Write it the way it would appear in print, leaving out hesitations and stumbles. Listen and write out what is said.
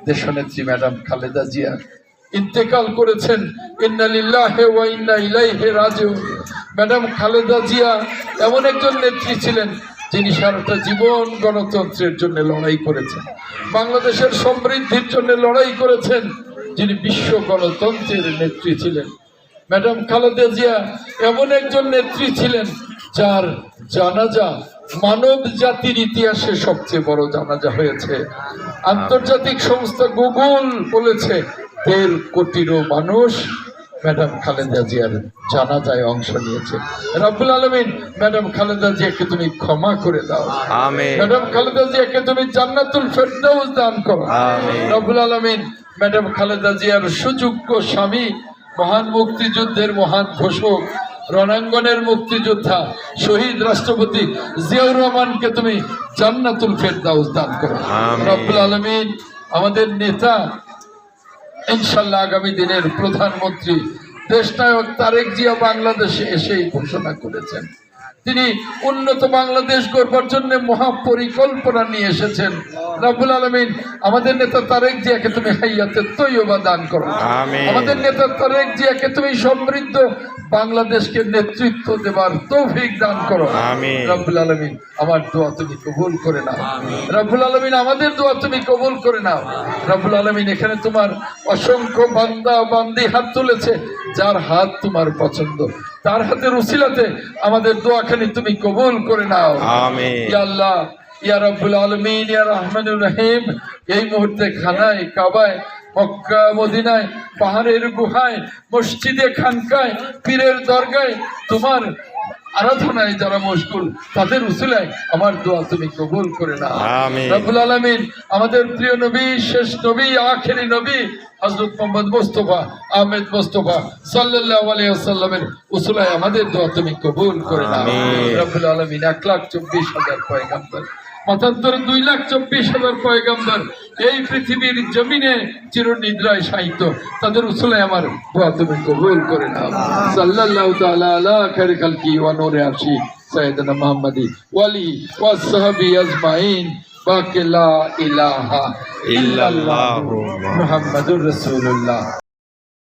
দেশনেত্রী ম্যাডাম খালেদা জিয়া ইন্তেকাল করেছেন। ইন্না লিল্লাহি ওয়া ইন্না ইলাইহি রাজিউন। ম্যাডাম খালেদা জিয়া এমন একজন নেত্রী ছিলেন যিনি সারাটা জীবন গণতন্ত্রের জন্য লড়াই করেছেন, বাংলাদেশের সমৃদ্ধির জন্য লড়াই করেছেন, যিনি বিশ্ব গণতন্ত্রের নেত্রী ছিলেন। ম্যাডাম খালেদা জিয়া এমন একজন নেত্রী ছিলেন যার জানাজা মানব জাতির ইতিহাসে সবচেয়ে বড় জানাজা হয়েছে। আন্তর্জাতিক সংস্থা গুগল বলেছে 1.5 কোটিরও মানুষ ম্যাডাম খালেদা জিয়ার জানাজায় অংশ নিয়েছে। রব্বুল আলামিন ম্যাডাম খালেদা জিয়াকে তুমি ক্ষমা করে দাও, আমিন। ম্যাডাম খালেদা জিয়াকে তুমি জান্নাতুল ফেরদাউস দান করো, আমিন। রব্বুল আলামিন ম্যাডাম খালেদা জিয়ার সুযোগ্য স্বামী, মহান মুক্তিযুদ্ধের মহান ঘোষক, রণাঙ্গনের মুক্তিযোদ্ধা, শহীদ রাষ্ট্রপতি জিয়াউর রহমানকে তুমি জান্নাতুল ফেরদাউস দান করো, রব্বুল আলামিন। আমাদের নেতা ইনশাল্লাহ আগামী দিনের প্রধানমন্ত্রী দেশনায়ক তারেক জিয়া বাংলাদেশে এসেই ঘোষণা করেছেন তিনি উন্নত বাংলাদেশ গড়বার জন্য মহাপরিকল্পনা নিয়ে এসেছেন। রব্বুল আলামিন আমাদের নেতা তারেক জিয়াকে তুমি হায়াতে তৈয়বা দান করো, আমিন। আমাদের নেতা তারেক জিয়াকে তুমি সমৃদ্ধ বাংলাদেশকে নেতৃত্ব দেবার তৌফিক দান করো, আমিন। রব্বুল আলামিন আমার দোয়া তুমি কবুল করে নাও, রব্বুল আলামিন আমাদের দোয়া তুমি কবুল করে নাও। রব্বুল আলামিন এখানে তোমার অসংখ্য বান্দা বান্দি হাত তুলেছে, যার হাত তোমার পছন্দ তার হাতের উসিলাতে আমাদের দোয়াখানি তুমি কবুল করে নাও, আমিন। ইয়া আল্লাহ, ইয়া রাব্বুল আলামিন, ইয়া রহমানুর রহিম। এই মুহূর্তে খানায় কাবায়, মক্কা মদিনায়, পাহাড়ের গুহায়, মসজিদে খানকায়, পীরের দরগায় তোমার আরাধনায় যারা মশগুল তাদের উসিলায় আমার দোয়া তুমি কবুল করে নাও, আমিন। রব্বুল আলামিন আমাদের প্রিয় নবী, শেষ নবী, আখেরি নবী হযরত মুহাম্মদ মুস্তাফা আহমেদ মুস্তাফা সাল্লাল্লাহু আলাইহি ওয়াসাল্লামের উসিলায় আমাদের দোয়া তুমি কবুল করে নাও, আমিন। রব্বুল আলামিন 1,24,000 পয়গম্বর, মতান্তরে 2,24,000 পয়গম্বর এই পৃথিবীর জমিনে চিরনিদ্রায় শায়িত, তাদের উসিলায় আমার দোয়া তুমি কবুল করে নাও। সাল্লাল্লাহু তাআলা আলা খায়রি খালকি ওয়া নূরে আরশি সাইয়্যিদানা মুহাম্মাদি ওয়া আলিহি ওয়া সাহবি আজমাইন। বাকি লা ইলাহা ইল্লাল্লাহু মুহাম্মাদুর রাসূলুল্লাহ।